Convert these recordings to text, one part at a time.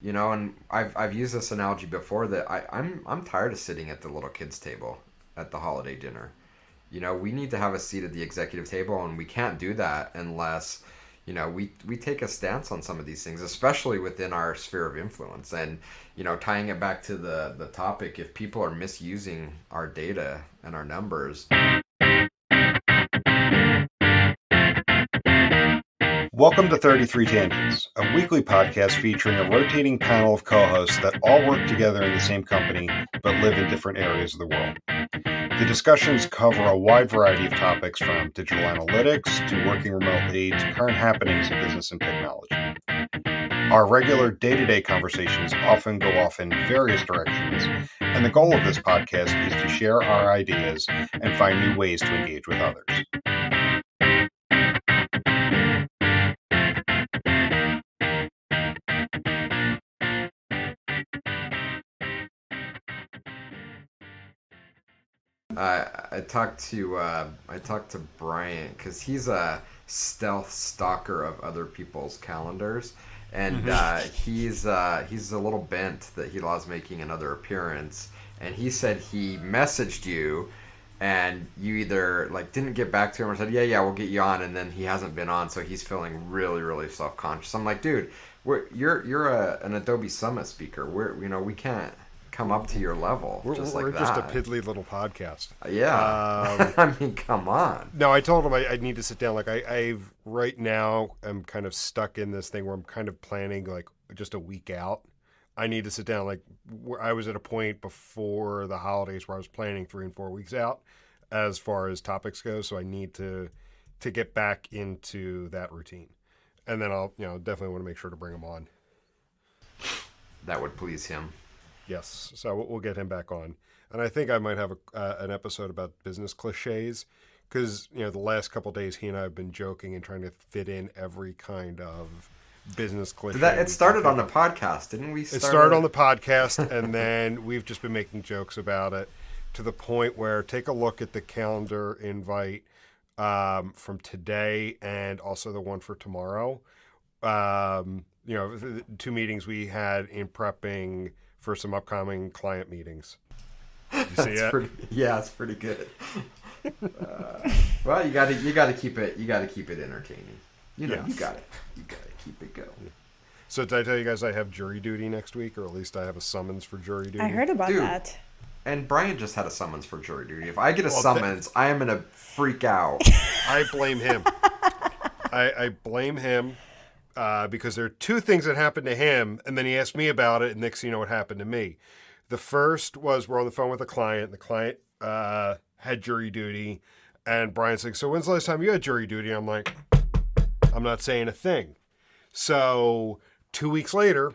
And I've used this analogy before that I'm tired of sitting at the little kids table at the holiday dinner. We need to have a seat at the executive table, and we can't do that unless, we take a stance on some of these things, especially within our sphere of influence. And, tying it back to the topic, if people are misusing our data and our numbers. Welcome to 33 Tangents, a weekly podcast featuring a rotating panel of co-hosts that all work together in the same company but live in different areas of the world. The discussions cover a wide variety of topics from digital analytics to working remotely to current happenings in business and technology. Our regular day-to-day conversations often go off in various directions, and the goal of this podcast is to share our ideas and find new ways to engage with others. I talked to Bryant because he's a stealth stalker of other people's calendars, and he's a little bent that Hila's making another appearance, and he said he messaged you, and you either like didn't get back to him or said yeah we'll get you on, and then he hasn't been on, so he's feeling really self conscious. I'm like, dude, you're an Adobe Summit speaker. We can't come up to your level We're like just a that. piddly little podcast. Yeah. I mean, come on. No, I told him I need to sit down. Like I've right now, I'm kind of stuck in this thing where I'm kind of planning like just a week out. I need to sit down. Like where I was at a point before the holidays where I was planning 3 and 4 weeks out as far as topics go. So I need to get back into that routine. And then I'll, definitely want to make sure to bring him on. That would please him. Yes, so we'll get him back on, and I think I might have an episode about business cliches, because the last couple of days he and I have been joking and trying to fit in every kind of business cliche. It started on the podcast, didn't we? It started on the podcast, and then we've just been making jokes about it to the point where take a look at the calendar invite from today and also the one for tomorrow. The 2 meetings we had in prepping for some upcoming client meetings. You see it? It's pretty good. Well, you gotta keep it entertaining. Yes. You gotta keep it going. So did I tell you guys I have jury duty next week, or at least I have a summons for jury duty? I heard about that. And Brian just had a summons for jury duty. If I get a summons, I am gonna freak out. I blame him. I blame him. Because there are 2 things that happened to him, and then he asked me about it, and next thing you know what happened to me. The first was we're on the phone with a client, and the client had jury duty, and Brian's like, so when's the last time you had jury duty? I'm like, I'm not saying a thing. So 2 weeks later,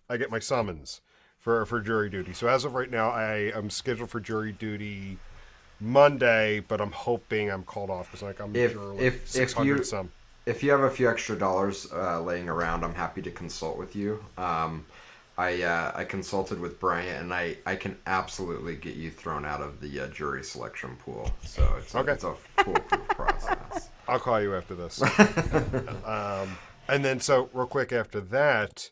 I get my summons for jury duty. So as of right now, I am scheduled for jury duty Monday, but I'm hoping I'm called off because I'm sure like 600 some. If you have a few extra dollars laying around, I'm happy to consult with you. I consulted with Bryant, and I can absolutely get you thrown out of the jury selection pool. So it's a foolproof process. I'll call you after this. And then, so real quick after that,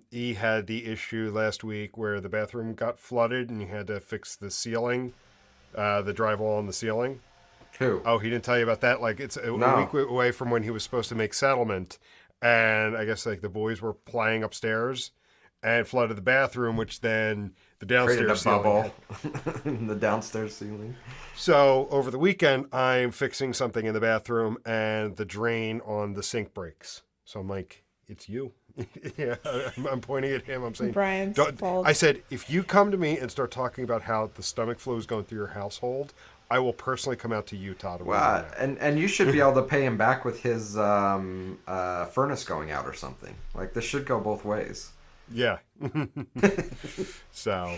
he had the issue last week where the bathroom got flooded, and he had to fix the ceiling, the drywall on the ceiling. Who? Oh, he didn't tell you about that? Like, it's a week away from when he was supposed to make settlement. And I guess, like, the boys were playing upstairs and flooded the bathroom, which then the downstairs ceiling. Created a bubble in the downstairs ceiling. So, over the weekend, I'm fixing something in the bathroom, and the drain on the sink breaks. So I'm like, it's you. Yeah, I'm pointing at him. I'm saying, Brian's fault. I said, if you come to me and start talking about how the stomach flu is going through your household, I will personally come out to Utah to Well, and you should be able to pay him back with his furnace going out or something. Like, this should go both ways. Yeah. So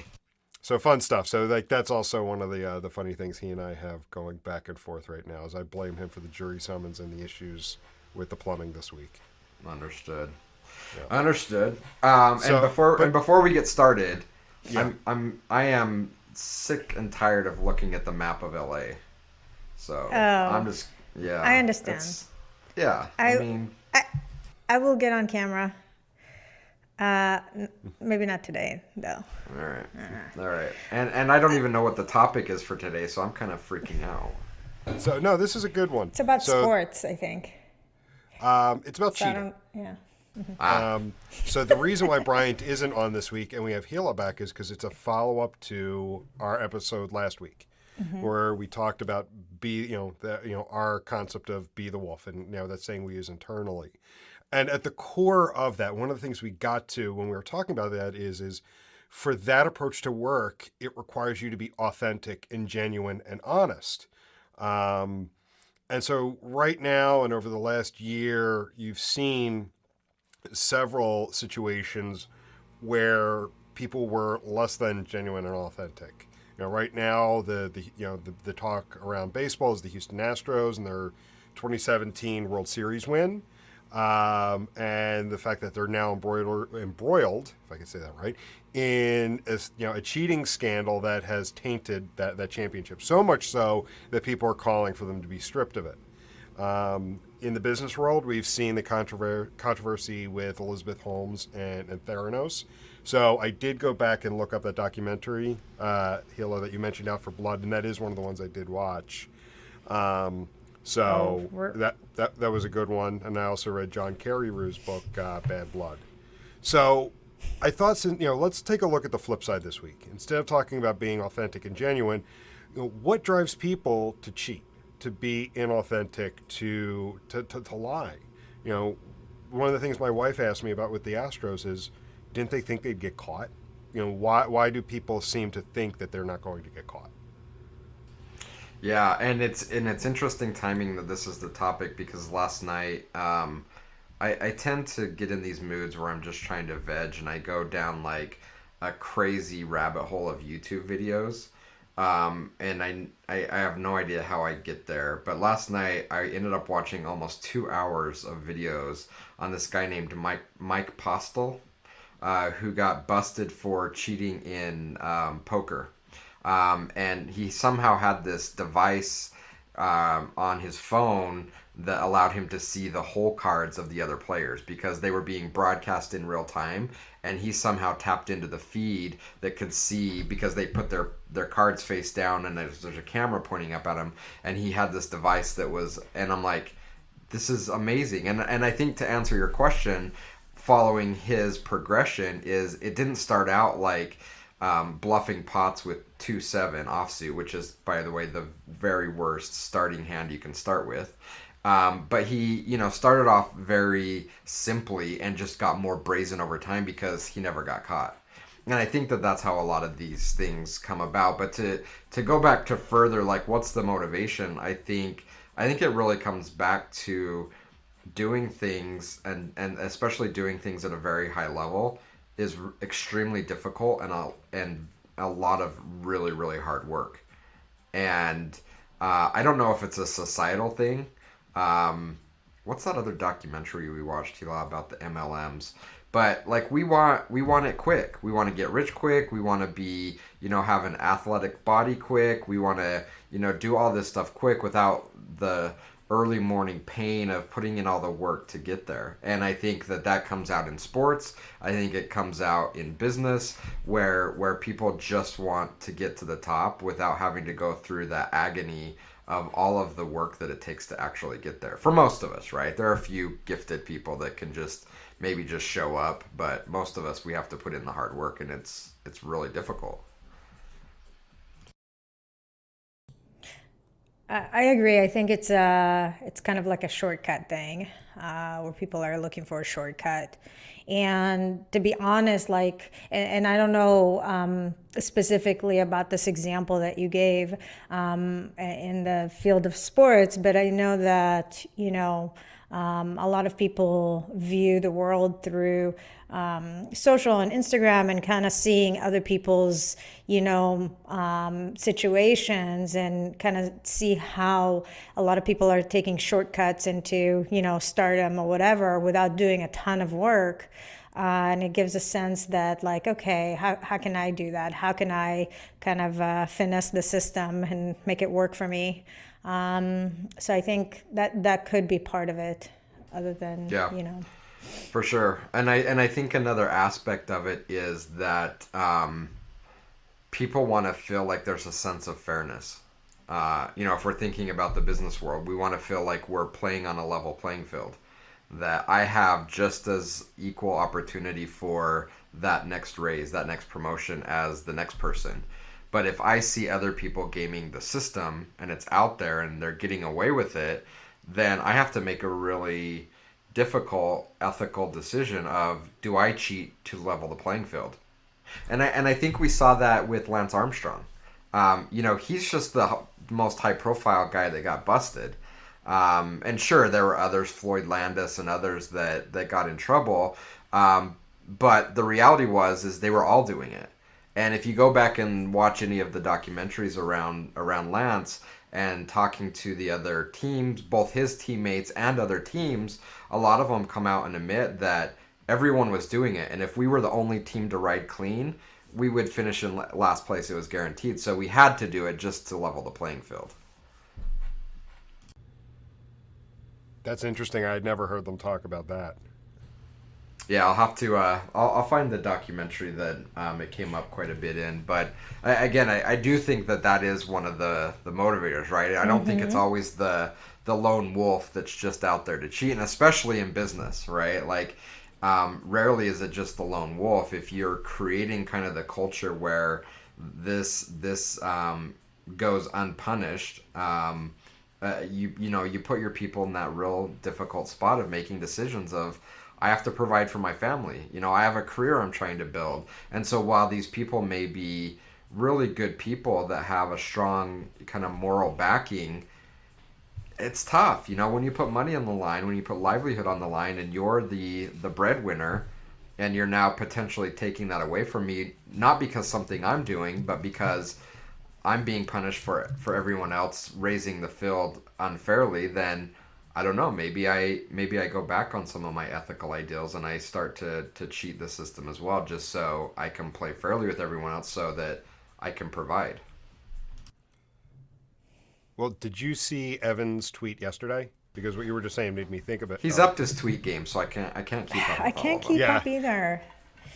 fun stuff. So like that's also one of the funny things he and I have going back and forth right now is I blame him for the jury summons and the issues with the plumbing this week. Understood. Yeah. Understood. And before we get started, yeah. I am sick and tired of looking at the map of LA. So I'm just I understand. I mean, I will get on camera. Maybe not today, though. All right. And I don't even know what the topic is for today, so I'm kind of freaking out. So no, this is a good one. It's about So, sports, I think. It's about So I cheating. don't, Ah, So the reason why Bryant isn't on this week and we have Hila back is because it's a follow up to our episode last week, where we talked about our concept of be the wolf, and that saying we use internally. And at the core of that, one of the things we got to when we were talking about that is for that approach to work, it requires you to be authentic and genuine and honest. And so right now and over the last year, you've seen several situations where people were less than genuine and authentic. Right now the talk around baseball is the Houston Astros and their 2017 World Series win, and the fact that they're now embroiled, if I can say that right, in a cheating scandal that has tainted that championship. So much so that people are calling for them to be stripped of it. In the business world, we've seen the controversy with Elizabeth Holmes and Theranos. So I did go back and look up that documentary, Hila, that you mentioned, Out for Blood, and that is one of the ones I did watch. That was a good one, and I also read John Carreyrouthe's book, Bad Blood. So I thought, let's take a look at the flip side this week. Instead of talking about being authentic and genuine, what drives people to cheat, to be inauthentic, to lie? One of the things my wife asked me about with the Astros is, didn't they think they'd get caught? Why do people seem to think that they're not going to get caught? yeah, and it's interesting timing that this is the topic, because last night I tend to get in these moods where I'm just trying to veg, and I go down like a crazy rabbit hole of YouTube videos. And I have no idea how I get there. But last night I ended up watching almost 2 hours of videos on this guy named Mike Postel, who got busted for cheating in poker. And he somehow had this device on his phone that allowed him to see the whole cards of the other players, because they were being broadcast in real time, and he somehow tapped into the feed that could see, because they put their cards face down and there's a camera pointing up at him, and he had this device that was, and I'm like, this is amazing. And I think, to answer your question, following his progression, is it didn't start out like bluffing pots with 2-7 offsuit, which is, by the way, the very worst starting hand you can start with. But he, started off very simply and just got more brazen over time because he never got caught. And I think that that's how a lot of these things come about. But to go back to further, like, what's the motivation? I think it really comes back to doing things, and especially doing things at a very high level, is extremely difficult, and a lot of really, really hard work. And I don't know if it's a societal thing. What's that other documentary we watched, Hila, about the MLMs? But like, we want it quick. We want to get rich quick. We want to be, have an athletic body quick. We want to, do all this stuff quick without the early morning pain of putting in all the work to get there. And I think that comes out in sports. I think it comes out in business, where people just want to get to the top without having to go through that agony of all of the work that it takes to actually get there. For most of us, right? There are a few gifted people that can maybe just show up, but most of us, we have to put in the hard work, and it's really difficult. I agree. I think it's kind of like a shortcut thing, where people are looking for a shortcut. And to be honest, and I don't know specifically about this example that you gave in the field of sports, but I know that, a lot of people view the world through social and Instagram, and kind of seeing other people's, situations, and kind of see how a lot of people are taking shortcuts into, stardom or whatever without doing a ton of work. And it gives a sense that, like, okay, how can I do that? How can I kind of finesse the system and make it work for me? So I think that could be part of it, other than, Yeah. For sure. And I think another aspect of it is that people want to feel like there's a sense of fairness. If we're thinking about the business world, we want to feel like we're playing on a level playing field. That I have just as equal opportunity for that next raise, that next promotion as the next person. But if I see other people gaming the system and it's out there and they're getting away with it, then I have to make a really difficult ethical decision of, do I cheat to level the playing field? And I think we saw that with Lance Armstrong. He's just the most high profile guy that got busted. And sure, there were others, Floyd Landis and others that got in trouble. But the reality is they were all doing it. And if you go back and watch any of the documentaries around Lance and talking to the other teams, both his teammates and other teams, a lot of them come out and admit that everyone was doing it. And if we were the only team to ride clean, we would finish in last place. It was guaranteed. So we had to do it just to level the playing field. That's interesting. I had never heard them talk about that. Yeah, I'll have to. I'll find the documentary that it came up quite a bit in. But I do think that is one of the motivators, right? I don't think it's always the lone wolf that's just out there to cheat, and especially in business, right? Like, rarely is it just the lone wolf. If you're creating kind of the culture where this goes unpunished, you put your people in that real difficult spot of making decisions of, I have to provide for my family. I have a career I'm trying to build. And so while these people may be really good people that have a strong kind of moral backing, it's tough. When you put money on the line, when you put livelihood on the line, and you're the breadwinner, and you're now potentially taking that away from me, not because something I'm doing, but because I'm being punished for everyone else raising the field unfairly, then I don't know, maybe I go back on some of my ethical ideals and I start to cheat the system as well, just so I can play fairly with everyone else so that I can provide. Well, did you see Evan's tweet yesterday? Because what you were just saying made me think of it. He's upped his tweet game, so I can't keep up. I can't keep up either.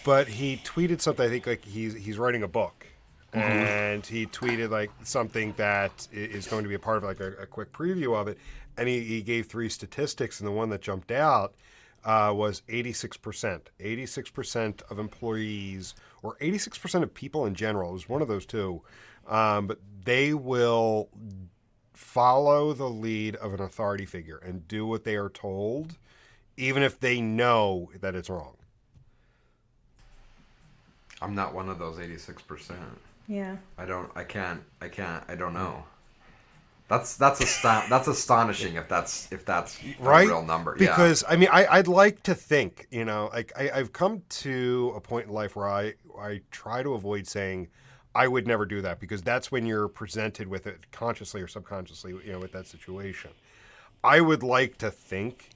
But he tweeted something. I think like he's writing a book, and he tweeted like something that is going to be a part of like a quick preview of it. And he gave 3 statistics, and the one that jumped out was 86%. 86% of employees, or 86% of people in general, it was one of those two, but they will follow the lead of an authority figure and do what they are told, even if they know that it's wrong. I'm not one of those 86%. Yeah. I don't know. That's astonishing if that's right? a real number. Because I mean, I'd like to think, like I've come to a point in life where I try to avoid saying I would never do that, because that's when you're presented with it consciously or subconsciously, with that situation. I would like to think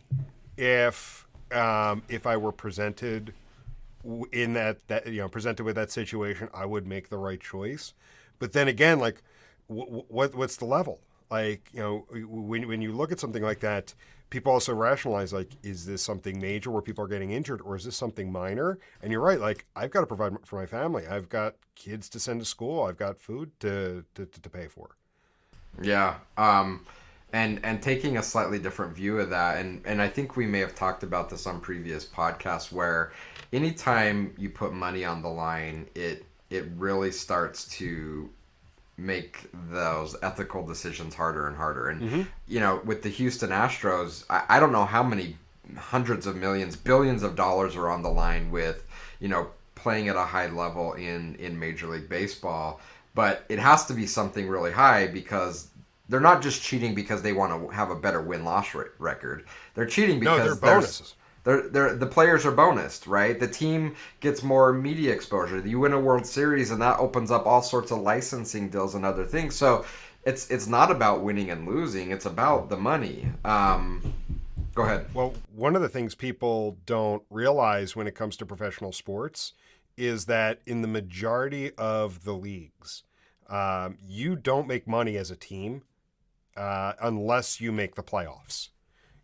if I were presented in that presented with that situation, I would make the right choice. But then again, like what's the level? Like, when you look at something like that, people also rationalize, like, is this something major where people are getting injured, or is this something minor? And you're right. Like, I've got to provide for my family. I've got kids to send to school. I've got food to pay for. Yeah. And taking a slightly different view of that, and I think we may have talked about this on previous podcasts, where anytime you put money on the line, it really starts to make those ethical decisions harder and harder. And, with the Houston Astros, I don't know how many hundreds of millions, billions of dollars are on the line with, playing at a high level in Major League Baseball. But it has to be something really high, because they're not just cheating because they want to have a better win-loss record. They're cheating because they're bonuses. The players are bonused, right? The team gets more media exposure. You win a World Series, and that opens up all sorts of licensing deals and other things. So it's not about winning and losing. It's about the money. Go ahead. Well, one of the things people don't realize when it comes to professional sports is that in the majority of the leagues, you don't make money as a team unless you make the playoffs.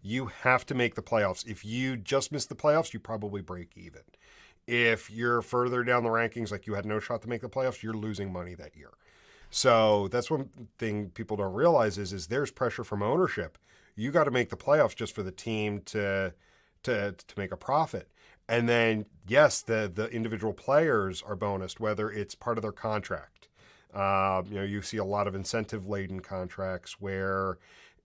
You have to make the playoffs. If you just miss the playoffs, you probably break even. If you're further down the rankings, like you had no shot to make the playoffs, you're losing money that year. So that's one thing people don't realize is there's pressure from ownership. You got to make the playoffs just for the team to make a profit. And then, yes, the individual players are bonused, whether it's part of their contract. You see a lot of incentive-laden contracts where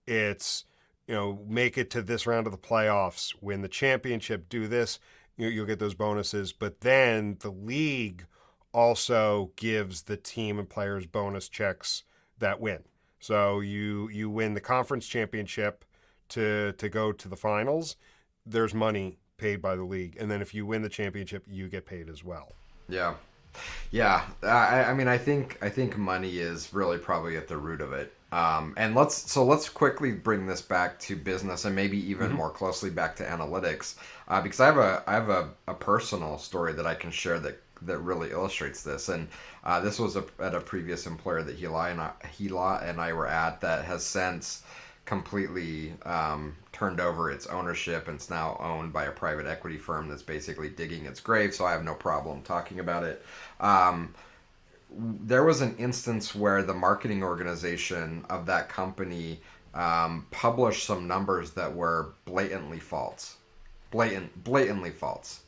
it's, make it to this round of the playoffs, win the championship, do this, you'll get those bonuses. But then the league also gives the team and players bonus checks that win. So you win the conference championship to go to the finals, there's money paid by the league. And then if you win the championship, you get paid as well. Yeah. Yeah. I mean, I think money is really probably at the root of it. And let's quickly bring this back to business and maybe even more closely back to analytics, because I have a personal story that I can share that really illustrates this. And this was at a previous employer that Hila and I were at that has since completely turned over its ownership and it's now owned by a private equity firm that's basically digging its grave. So I have no problem talking about it. There was an instance where the marketing organization of that company published some numbers that were blatantly false. Blatantly false.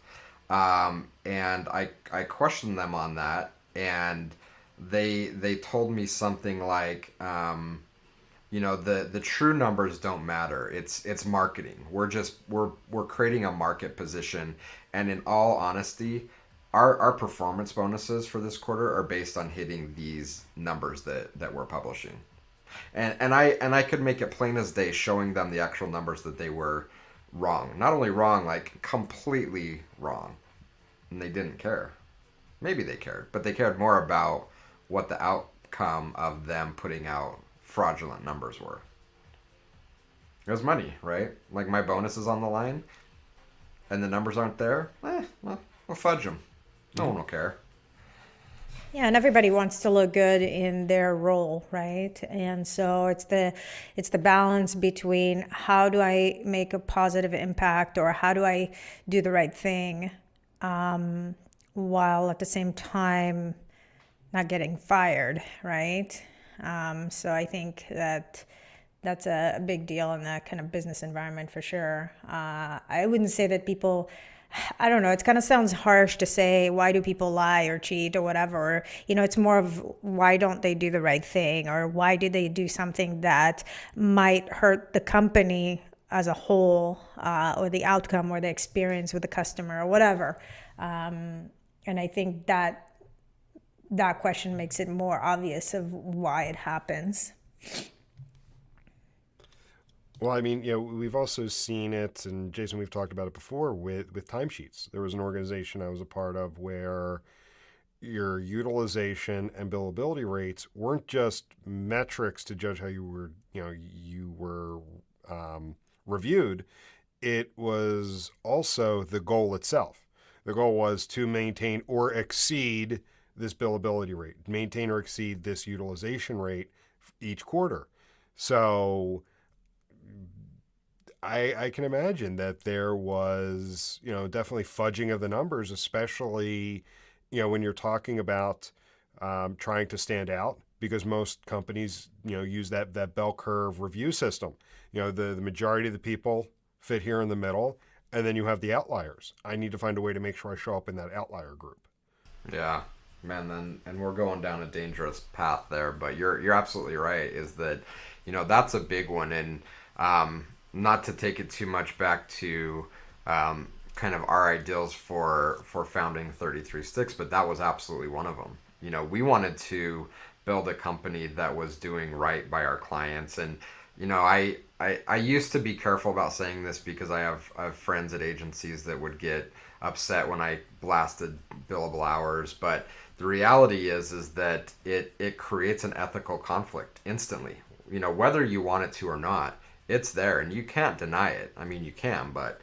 And I questioned them on that, and they told me something like, the true numbers don't matter. It's marketing. We're creating a market position, and in all honesty, our performance bonuses for this quarter are based on hitting these numbers that we're publishing. And I could make it plain as day, showing them the actual numbers that they were wrong. Not only wrong, like completely wrong. And they didn't care. Maybe they cared, but they cared more about what the outcome of them putting out fraudulent numbers were. It was money, right? Like my bonus is on the line, and the numbers aren't there. Well, we'll fudge them. No one will care. Yeah, and everybody wants to look good in their role, right? And so it's the balance between how do I make a positive impact or how do I do the right thing, while at the same time not getting fired, right? So I think that's a big deal in that kind of business environment for sure. I wouldn't say that people, I don't know, it kind of sounds harsh to say, why do people lie or cheat or whatever? It's more of why don't they do the right thing, or why do they do something that might hurt the company as a whole, or the outcome or the experience with the customer or whatever. And I think that question makes it more obvious of why it happens. Well, I mean, we've also seen it, and Jason, we've talked about it before with timesheets. There was an organization I was a part of where your utilization and billability rates weren't just metrics to judge how you were reviewed. It was also the goal itself. The goal was to maintain or exceed this billability rate, maintain or exceed this utilization rate each quarter. So I can imagine that there was, definitely fudging of the numbers, especially, when you're talking about trying to stand out, because most companies, use that bell curve review system. The majority of the people fit here in the middle, and then you have the outliers. I need to find a way to make sure I show up in that outlier group. Yeah, man, and we're going down a dangerous path there, but you're absolutely right, is that, that's a big one. And not to take it too much back to kind of our ideals for founding 33 Sticks, but that was absolutely one of them. We wanted to build a company that was doing right by our clients. And, I used to be careful about saying this because I have friends at agencies that would get upset when I blasted billable hours. But the reality is that it creates an ethical conflict instantly. Whether you want it to or not, it's there, and you can't deny it. I mean, you can, but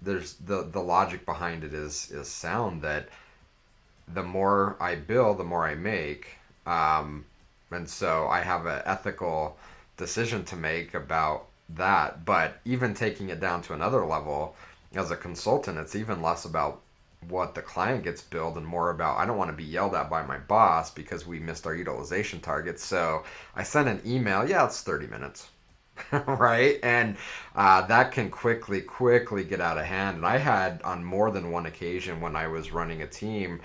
there's the logic behind it is sound, that the more I bill, the more I make. And so I have an ethical decision to make about that. But even taking it down to another level, as a consultant, it's even less about what the client gets billed and more about, I don't want to be yelled at by my boss because we missed our utilization targets. So I send an email. Yeah, it's 30 minutes. Right? And that can quickly get out of hand. And I had on more than one occasion when I was running a team,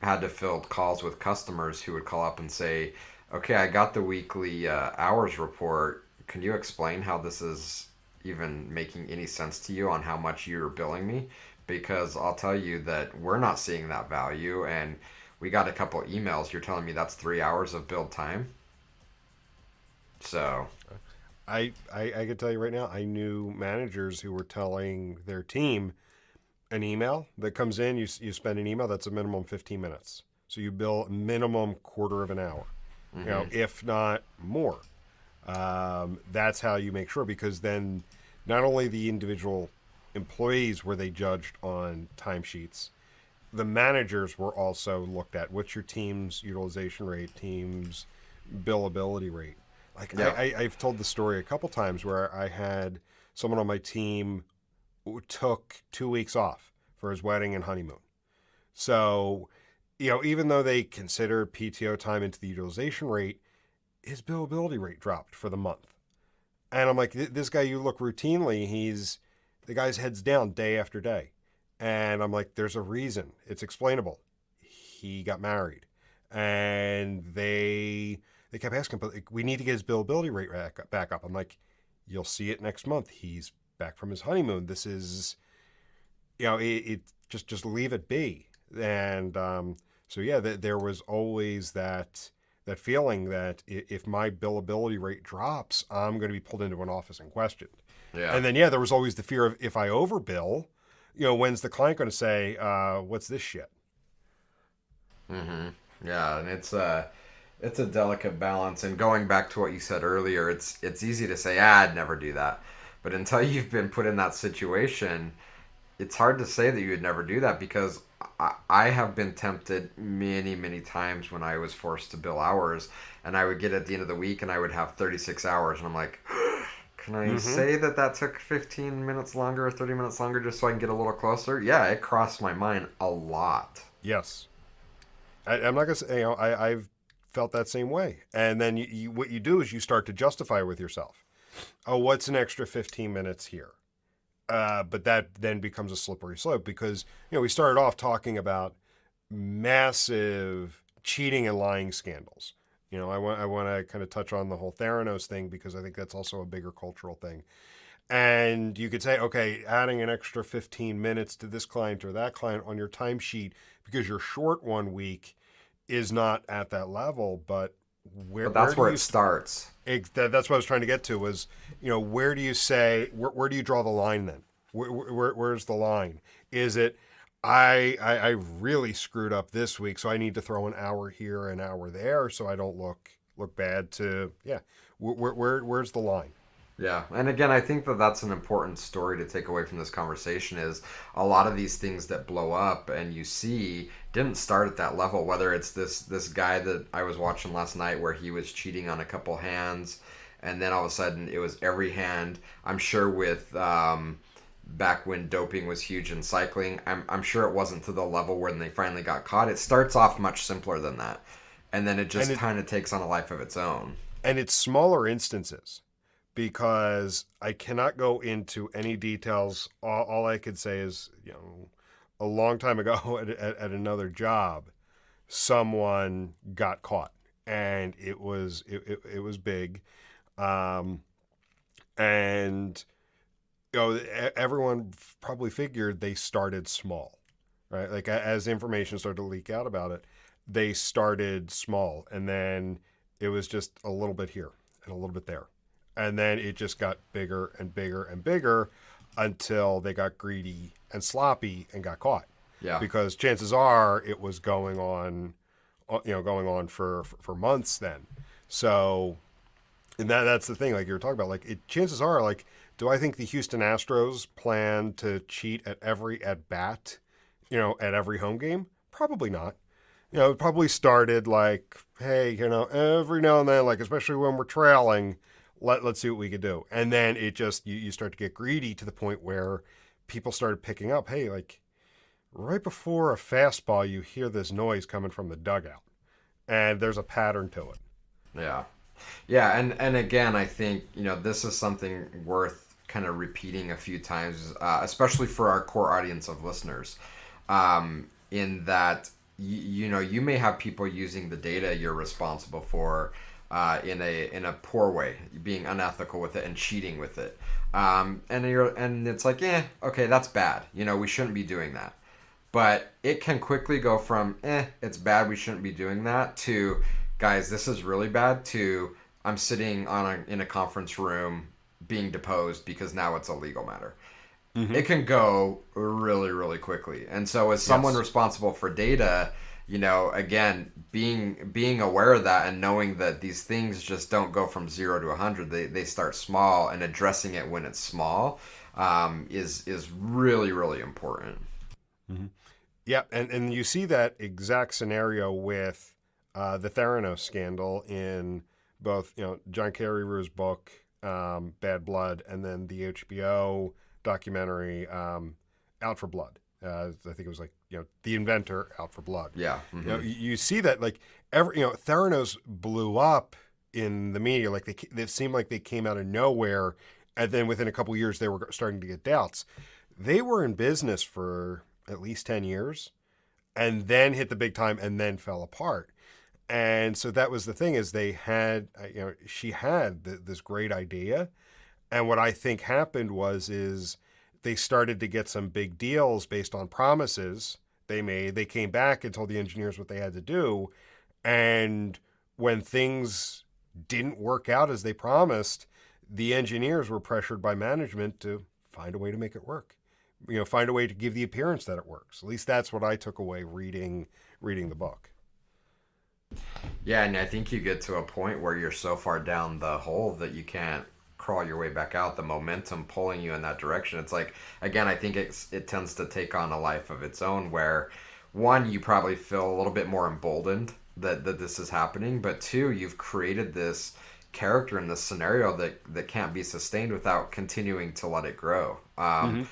had to field calls with customers who would call up and say, okay, I got the weekly hours report. Can you explain how this is even making any sense to you on how much you're billing me? Because I'll tell you that we're not seeing that value. And we got a couple emails. You're telling me that's 3 hours of billed time? So I can tell you right now, I knew managers who were telling their team an email that comes in, you spend an email, that's a minimum 15 minutes. So you bill minimum quarter of an hour, you know, if not more. That's how you make sure, because then not only the individual employees were they judged on timesheets, the managers were also looked at. What's your team's utilization rate, team's billability rate? Like yeah. I've told the story a couple times where I had someone on my team who took 2 weeks off for his wedding and honeymoon. So, you know, even though they considered PTO time into the utilization rate, his billability rate dropped for the month. And I'm like, this guy, you look routinely, the guy's heads down day after day. And I'm like, there's a reason. It's explainable. He got married. And they kept asking, but we need to get his billability rate back up. I'm like, you'll see it next month. He's back from his honeymoon. This is, you know, it just leave it be. And so yeah, there was always that feeling that if my billability rate drops, I'm going to be pulled into an office and questioned. Yeah. And then yeah, there was always the fear of, if I overbill, you know, when's the client going to say, what's this shit? Yeah, and it's a delicate balance. And going back to what you said earlier, it's easy to say, I'd never do that. But until you've been put in that situation, it's hard to say that you would never do that, because I have been tempted many, many times when I was forced to bill hours, and I would get at the end of the week and I would have 36 hours, and I'm like, can I say that took 15 minutes longer or 30 minutes longer just so I can get a little closer? Yeah, it crossed my mind a lot. Yes. I'm not going to say, you know, I've felt that same way. And then what you do is you start to justify with yourself. Oh, what's an extra 15 minutes here? But that then becomes a slippery slope, because, you know, we started off talking about massive cheating and lying scandals. You know, I want to kind of touch on the whole Theranos thing, because I think that's also a bigger cultural thing. And you could say, okay, adding an extra 15 minutes to this client or that client on your timesheet because you're short 1 week is not at that level. But that's where it starts. That's what I was trying to get to, was, you know, where do you say, where do you draw the line then? Where's the line? Is it, I really screwed up this week, so I need to throw an hour here, an hour there, so I don't look bad to, yeah. Where's the line? Yeah, and again, I think that's an important story to take away from this conversation, is a lot of these things that blow up and you see didn't start at that level, whether it's this guy that I was watching last night where he was cheating on a couple hands, and then all of a sudden it was every hand. I'm sure with back when doping was huge in cycling, I'm sure it wasn't to the level when they finally got caught. It starts off much simpler than that, and then it just kind of takes on a life of its own. And it's smaller instances, because I cannot go into any details. All I could say is, you know, a long time ago at another job, someone got caught, and it was big, and you know, everyone probably figured they started small, right? Like as information started to leak out about it, they started small, and then it was just a little bit here and a little bit there. And then it just got bigger and bigger and bigger until they got greedy and sloppy and got caught. Yeah. Because chances are it was going on for months then. So, and that's the thing, like you were talking about, like chances are, like, do I think the Houston Astros plan to cheat at every at bat, you know, at every home game? Probably not. You know, it probably started like, hey, you know, every now and then, like, especially when we're trailing, Let's see what we could do. And then it just, you start to get greedy to the point where people started picking up, hey, like right before a fastball, you hear this noise coming from the dugout. And there's a pattern to it. Yeah. Yeah, and again, I think, this is something worth kind of repeating a few times, especially for our core audience of listeners, in that, you may have people using the data you're responsible for in a poor way, being unethical with it and cheating with it. And it's like, okay, that's bad. We shouldn't be doing that. But it can quickly go from, it's bad, we shouldn't be doing that, to, guys, this is really bad, to, I'm sitting in a conference room being deposed because now it's a legal matter. Mm-hmm. It can go really, really quickly. And so as someone responsible for data, again, being aware of that and knowing that these things just don't go from 0 to 100, they start small, and addressing it when it's small is really, really important. Mm-hmm. Yeah, and you see that exact scenario with the Theranos scandal in both, John Carreyrouth's book, Bad Blood, and then the HBO documentary, Out for Blood. I think it was like, The Inventor, Out for Blood. Yeah. Mm-hmm. You see that, like, Theranos blew up in the media. Like, they seemed like they came out of nowhere, and then within a couple of years, they were starting to get doubts. They were in business for at least 10 years, and then hit the big time, and then fell apart. And so that was the thing, is they had, she had this great idea. And what I think happened is they started to get some big deals based on promises they made. They came back and told the engineers what they had to do. And when things didn't work out as they promised, the engineers were pressured by management to find a way to make it work. Find a way to give the appearance that it works. At least that's what I took away reading the book. Yeah, and I think you get to a point where you're so far down the hole that you can't crawl your way back out. The momentum pulling you in that direction. It's like, again, I think it tends to take on a life of its own, where, one, you probably feel a little bit more emboldened that this is happening, but two, you've created this character in this scenario that can't be sustained without continuing to let it grow. And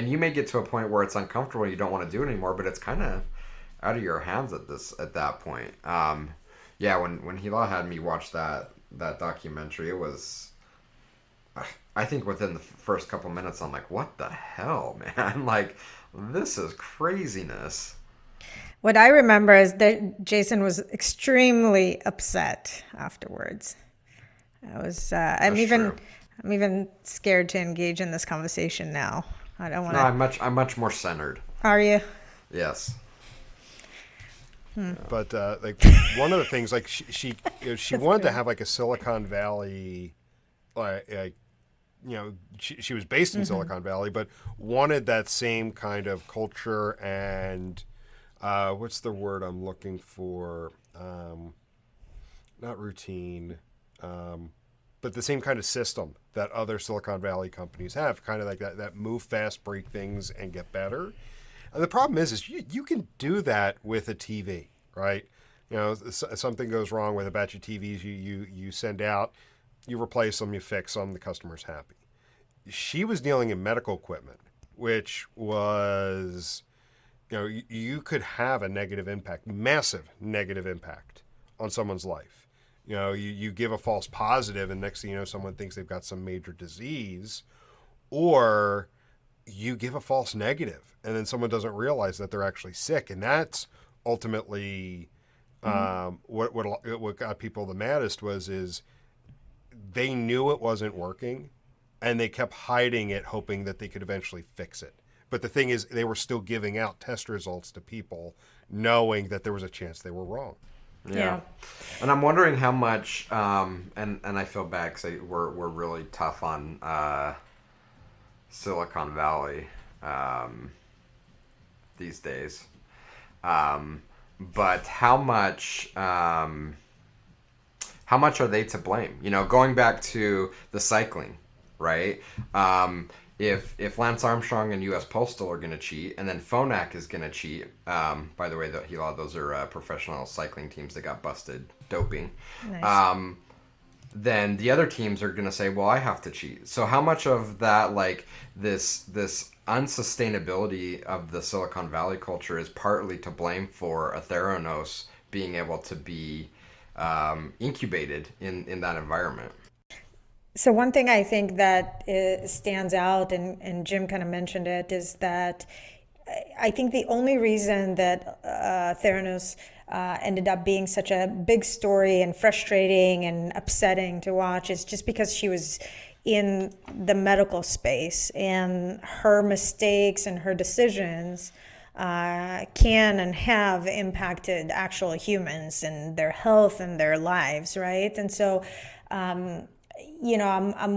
you may get to a point where it's uncomfortable, you don't want to do it anymore, but it's kind of out of your hands at that point. When Hila had me watch that documentary, it was, I think within the first couple minutes, I'm like, what the hell, man? Like, this is craziness. What I remember is that Jason was extremely upset afterwards. I'm even scared to engage in this conversation now. I don't want to. No, I'm much more centered. Are you? Yes. But like, one of the things, like, she wanted to have like a Silicon Valley, she was based in Silicon Valley, but wanted that same kind of culture and what's the word I'm looking for? Not routine, but the same kind of system that other Silicon Valley companies have, kind of like that move fast, break things, and get better. And the problem is you can do that with a TV, right? Something goes wrong with a batch of TVs, you send out, you replace them, you fix them, the customer's happy. She was dealing in medical equipment, which was, you could have a negative impact, massive negative impact on someone's life. You give a false positive, and next thing you know, someone thinks they've got some major disease, or you give a false negative, and then someone doesn't realize that they're actually sick, and that's ultimately what got people the maddest is they knew it wasn't working, and they kept hiding it, hoping that they could eventually fix it. But the thing is, they were still giving out test results to people, knowing that there was a chance they were wrong. Yeah. And I'm wondering how much, and I feel bad because we're really tough on Silicon Valley these days. But how much are they to blame? Going back to the cycling, right? If Lance Armstrong and U.S. Postal are going to cheat, and then Phonak is going to cheat, by the way, those are professional cycling teams that got busted doping. Nice. then the other teams are going to say, well, I have to cheat. So how much of that, like this unsustainability of the Silicon Valley culture is partly to blame for a Theranos being able to be incubated in that environment? So one thing I think that stands out, and Jim kind of mentioned it, is that I think the only reason that Theranos ended up being such a big story and frustrating and upsetting to watch is just because she was in the medical space, and her mistakes and her decisions can and have impacted actual humans and their health and their lives, right? And so, I'm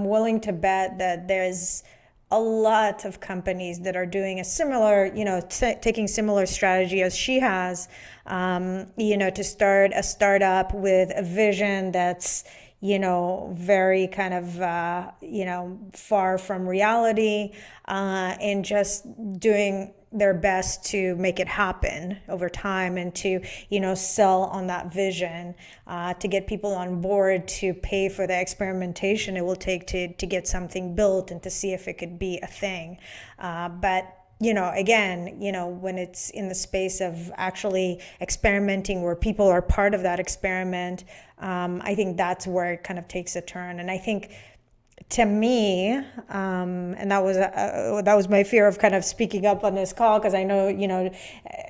willing to bet that there's a lot of companies that are doing a similar, taking similar strategy as she has, to start a startup with a vision that's, very kind of, far from reality, and just doing their best to make it happen over time, and to, sell on that vision, to get people on board to pay for the experimentation it will take to get something built and to see if it could be a thing. But again, when it's in the space of actually experimenting where people are part of that experiment, I think that's where it kind of takes a turn. And I think, to me, and that was my fear of kind of speaking up on this call, because I know,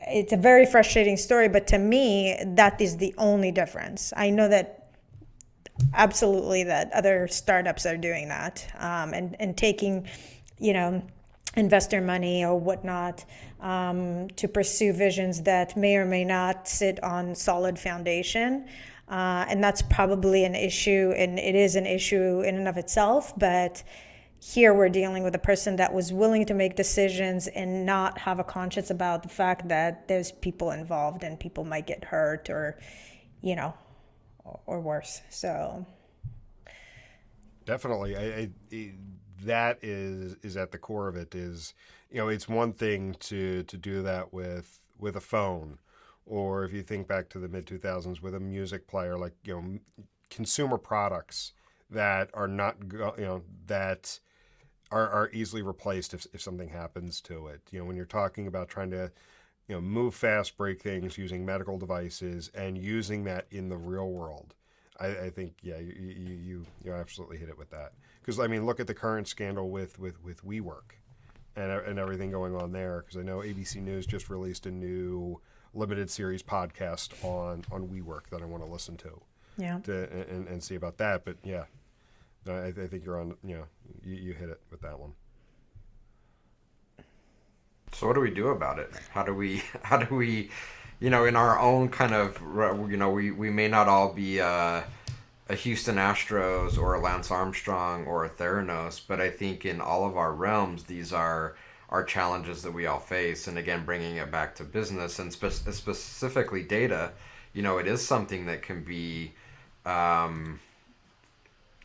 it's a very frustrating story, but to me, that is the only difference. I know that absolutely that other startups are doing that, and taking, investor money or whatnot, to pursue visions that may or may not sit on solid foundation. And that's probably an issue, and it is an issue in and of itself. But here we're dealing with a person that was willing to make decisions and not have a conscience about the fact that there's people involved and people might get hurt or, or worse. So definitely, that is at the core of it. Is it's one thing to do that with a phone, or if you think back to the mid 2000s with a music player, like consumer products that are not that are easily replaced if something happens to it. When you're talking about trying to move fast, break things using medical devices and using that in the real world, I think you absolutely hit it with that. Because look at the current scandal with WeWork and everything going on there. Because I know ABC News just released a new limited series podcast on WeWork that I want to listen to. Yeah. And see about that. But yeah, I think you're on. You hit it with that one. So what do we do about it? How do we in our own kind of, we may not all be a Houston Astros or a Lance Armstrong or a Theranos, but I think in all of our realms, these are challenges that we all face. And again, bringing it back to business and specifically data, it is something that can be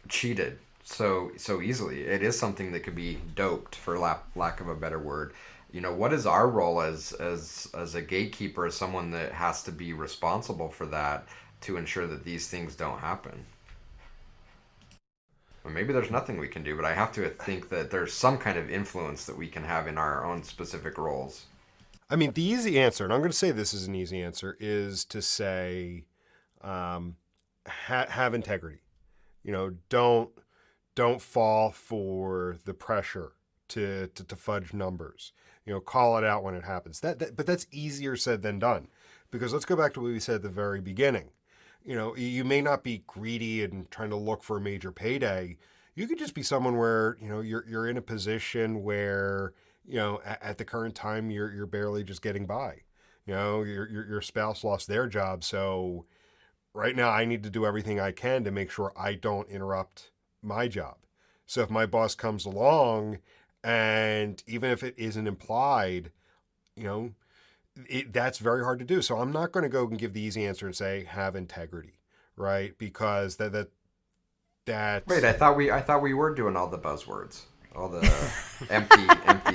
cheated so easily. It is something that could be doped, for lack of a better word. What is our role as a gatekeeper, as someone that has to be responsible for that, to ensure that these things don't happen? Well, maybe there's nothing we can do, but I have to think that there's some kind of influence that we can have in our own specific roles. The easy answer, and I'm going to say this is an easy answer, is to say, have integrity. Don't fall for the pressure to fudge numbers. Call it out when it happens. But that's easier said than done, because let's go back to what we said at the very beginning. You may not be greedy and trying to look for a major payday. You could just be someone where you're in a position where at the current time you're barely just getting by. Your spouse lost their job, so right now I need to do everything I can to make sure I don't interrupt my job. So if my boss comes along, and even if it isn't implied, that's very hard to do. So I'm not going to go and give the easy answer and say have integrity, right? Because that. Wait, I thought we were doing all the buzzwords. all the empty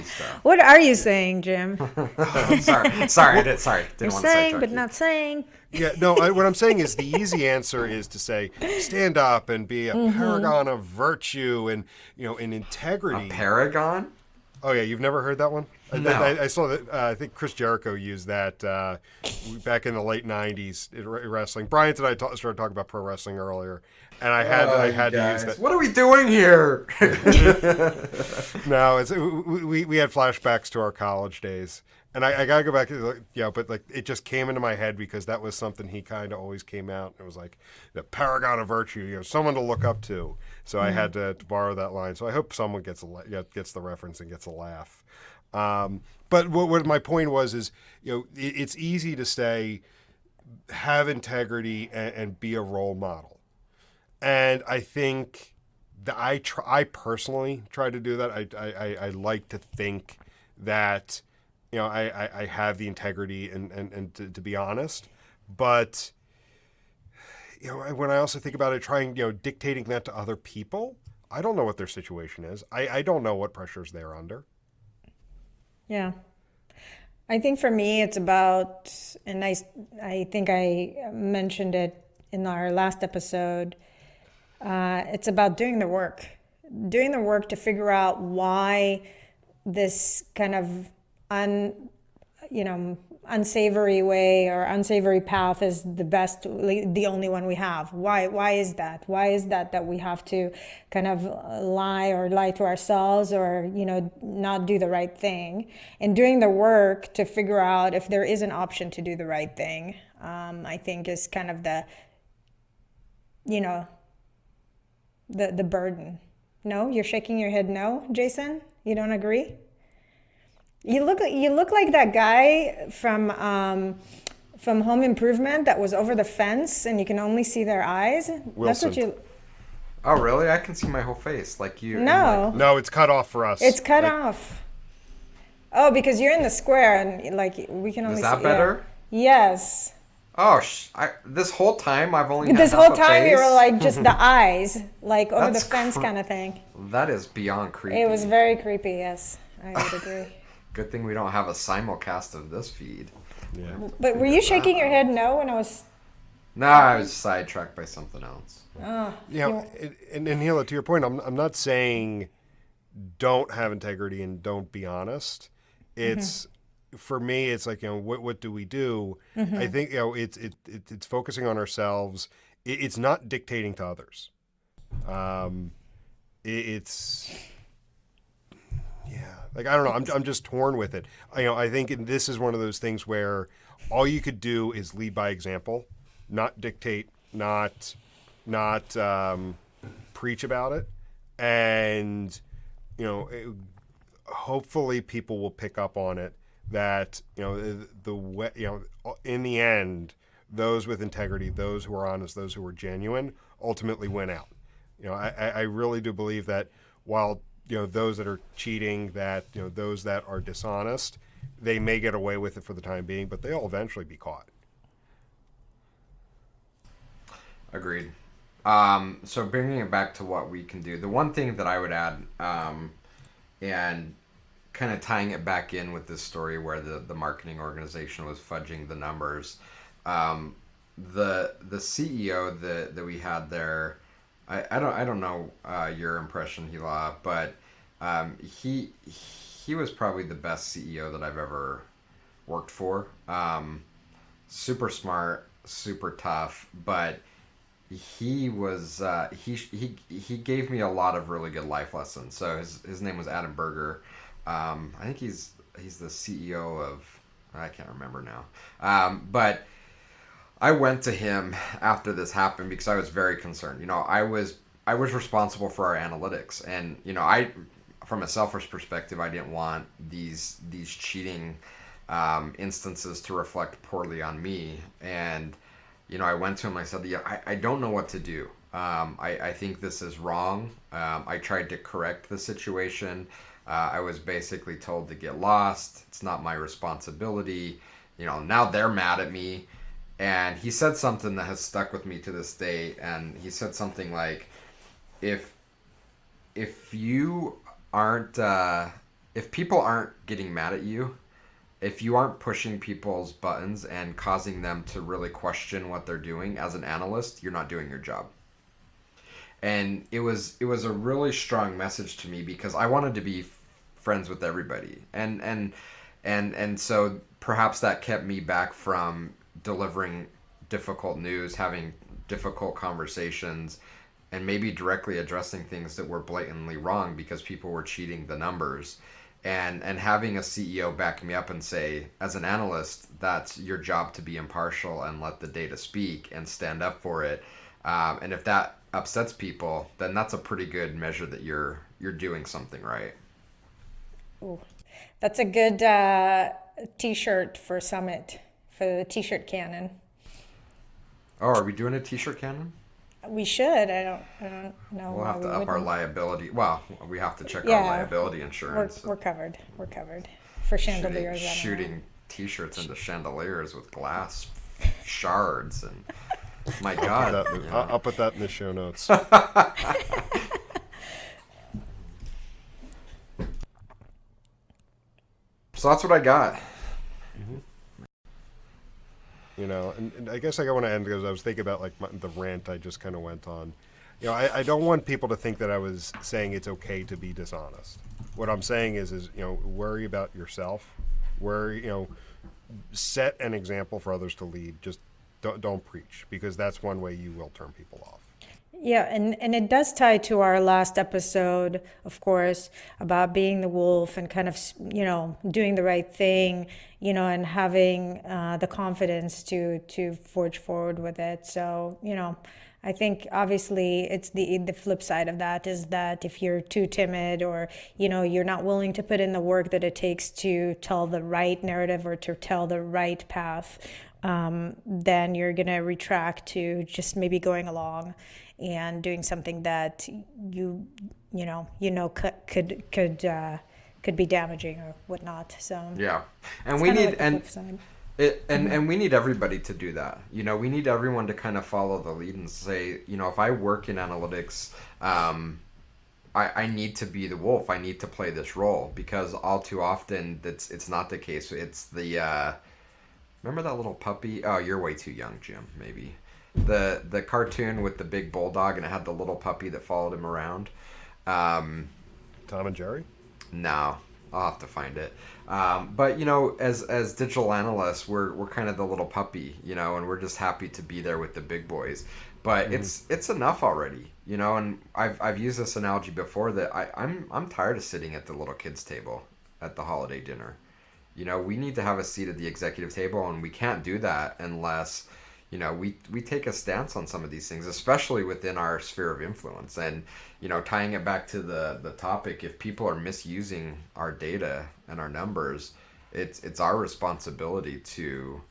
stuff. What are you saying, Jim? Sorry, didn't You're want to saying, sidetrack but you. not saying. Yeah, no, what I'm saying is the easy answer is to say, stand up and be a paragon of virtue and, in integrity. A paragon? Oh, yeah, you've never heard that one? No. I saw that, I think Chris Jericho used that back in the late 90s in wrestling. Bryant and I started talking about pro wrestling earlier, and I had to use that. What are we doing here? No, we had flashbacks to our college days. And I gotta go back, but like it just came into my head because that was something he kind of always came out. And it was like the paragon of virtue, someone to look up to. So I had to borrow that line. So I hope someone gets the reference and gets a laugh. But what my point was is, it's easy to say, have integrity and be a role model. And I think that I personally try to do that. I like to think that. I have the integrity and to be honest, but when I also think about it, trying dictating that to other people, I don't know what their situation is. I don't know what pressures they're under. Yeah. I think for me, it's about, and I think I mentioned it in our last episode, it's about doing the work to figure out why this kind of unsavory way or unsavory path is the best, the only one we have. Why is that? Why is that we have to kind of lie to ourselves or, not do the right thing? And doing the work to figure out if there is an option to do the right thing, I think is kind of the burden. No, you're shaking your head no, Jason? You don't agree? You look like that guy from Home Improvement that was over the fence and you can only see their eyes. Wilson. That's what you. Oh, really? I can see my whole face. Like you. No. No, it's cut off for us. It's cut off. Oh, because you're in the square and we can only see. Is that better? Yeah. Yes. Oh, this whole time I've only had This half whole a time face? you were like just the eyes, like over That's the fence kind of thing. That is beyond creepy. It was very creepy. Yes, I would agree. Good thing we don't have a simulcast of this feed. Yeah. But were you shaking your head no when I was? No, I was sidetracked by something else. And Hila, to your point, I'm not saying don't have integrity and don't be honest. It's for me, it's like what do we do? I think it's focusing on ourselves. It's not dictating to others. Like, I don't know. I'm just torn with it. I think this is one of those things where all you could do is lead by example, not dictate, not preach about it, and hopefully people will pick up on it. That the way in the end, those with integrity, those who are honest, those who are genuine, ultimately win out. I really do believe that while those that are cheating, that those that are dishonest, they may get away with it for the time being, but they'll eventually be caught. Agreed. So bringing it back to what we can do, the one thing that I would add, and kind of tying it back in with this story where the marketing organization was fudging the numbers, the CEO that we had there, I don't know your impression, Hila, but he was probably the best CEO that I've ever worked for. Super smart, super tough, but he was he gave me a lot of really good life lessons. So his name was Adam Berger. I think he's the CEO of, I can't remember now, but I went to him after this happened because I was very concerned. I was responsible for our analytics, and I, from a selfish perspective, I didn't want these cheating instances to reflect poorly on me. And I went to him. I said, I don't know what to do. I think this is wrong. I tried to correct the situation. I was basically told to get lost. It's not my responsibility. Now they're mad at me. And he said something that has stuck with me to this day. And he said something like, if you aren't if people aren't getting mad at you, if you aren't pushing people's buttons and causing them to really question what they're doing as an analyst, you're not doing your job. And it was a really strong message to me because I wanted to be friends with everybody, and so perhaps that kept me back from delivering difficult news, having difficult conversations, and maybe directly addressing things that were blatantly wrong because people were cheating the numbers. And having a CEO back me up and say, as an analyst, that's your job to be impartial and let the data speak and stand up for it. And if that upsets people, then that's a pretty good measure that you're doing something right. Ooh, that's a good T-shirt for Summit, for the T-shirt canon. Oh, are we doing a T-shirt cannon? We should. I don't know. We'll why have to we up our wouldn't. liability. Well, we have to check Yeah, our liability insurance. We're covered. We're covered for chandeliers. Shooting T-shirts into chandeliers with glass shards and my God. I'll put that in the show notes. So that's what I got. You know, and I guess I want to end because I was thinking about like the rant I just kind of went on. You know, I don't want people to think that I was saying it's okay to be dishonest. What I'm saying is you know, worry about yourself. Set an example for others to lead. Just don't preach, because that's one way you will turn people off. Yeah, and it does tie to our last episode, of course, about being the wolf and kind of, doing the right thing, and having the confidence to forge forward with it. So, I think obviously it's the flip side of that is that if you're too timid or, you're not willing to put in the work that it takes to tell the right narrative or to tell the right path, then you're going to retract to just maybe going along and doing something that could be damaging or whatnot. So yeah, and we need and we need everybody to do that. We need everyone to kind of follow the lead and say, if I work in analytics, I need to be the wolf. I need to play this role, because all too often it's not the case. It's the remember that little puppy? Oh, you're way too young, Jim. Maybe. The cartoon with the big bulldog, and it had the little puppy that followed him around. Tom and Jerry? No, I'll have to find it. But as digital analysts, we're kind of the little puppy, and we're just happy to be there with the big boys. But it's enough already, And I've used this analogy before that I'm tired of sitting at the little kids' table at the holiday dinner. We need to have a seat at the executive table, and we can't do that unless we take a stance on some of these things, especially within our sphere of influence. And, tying it back to the topic, if people are misusing our data and our numbers, it's our responsibility to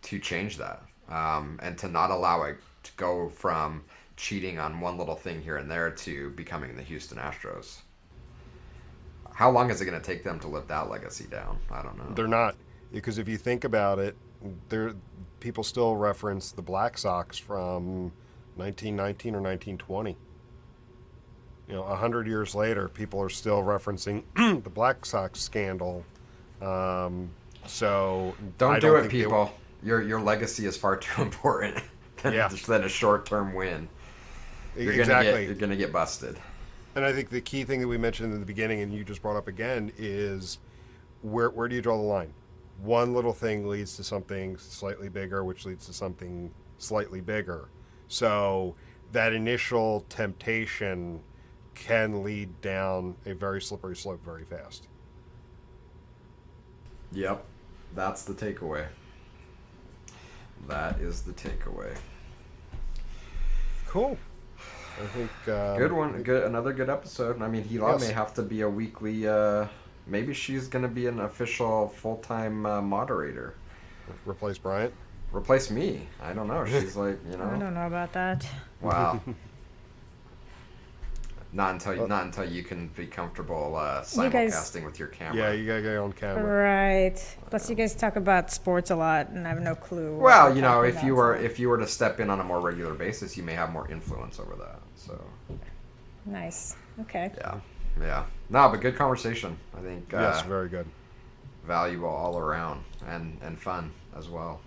change that, and to not allow it to go from cheating on one little thing here and there to becoming the Houston Astros. How long is it going to take them to live that legacy down? I don't know. They're not, because if you think about it, people still reference the Black Sox from 1919 or 1920. 100 years later, people are still referencing the Black Sox scandal. So don't do it, people. Your legacy is far too important than a short-term win. You're gonna get busted. And I think the key thing that we mentioned in the beginning, and you just brought up again, is where do you draw the line? One little thing leads to something slightly bigger, which leads to something slightly bigger. So that initial temptation can lead down a very slippery slope very fast. Yep, that's the takeaway. That is the takeaway. Cool. I think good one. Another good episode. I mean, Hila may have to be a weekly. Maybe she's going to be an official full-time moderator. Replace Bryant? Replace me. I don't know. She's like, I don't know about that. Wow. Not until you can be comfortable simulcasting with your camera. Yeah, you gotta get on camera. Right. Plus, you guys talk about sports a lot, and I have no clue. Well, if you were to step in on a more regular basis, you may have more influence over that. So. Nice. Okay. Yeah. Yeah. No, but good conversation. I think Yes, very good. valuable all around and fun as well.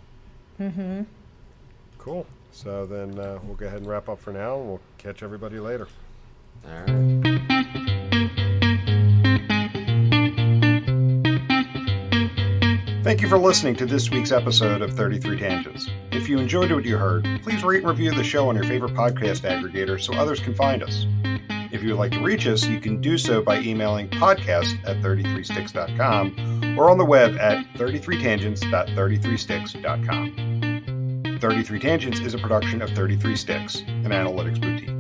Cool. So then we'll go ahead and wrap up for now, and we'll catch everybody later. All right. Thank you for listening to this week's episode of 33 Tangents. If you enjoyed what you heard, please rate and review the show on your favorite podcast aggregator so others can find us. If you would like to reach us, you can do so by emailing podcast@33sticks.com or on the web at 33tangents.33sticks.com. 33 Tangents is a production of 33 Sticks, an analytics boutique.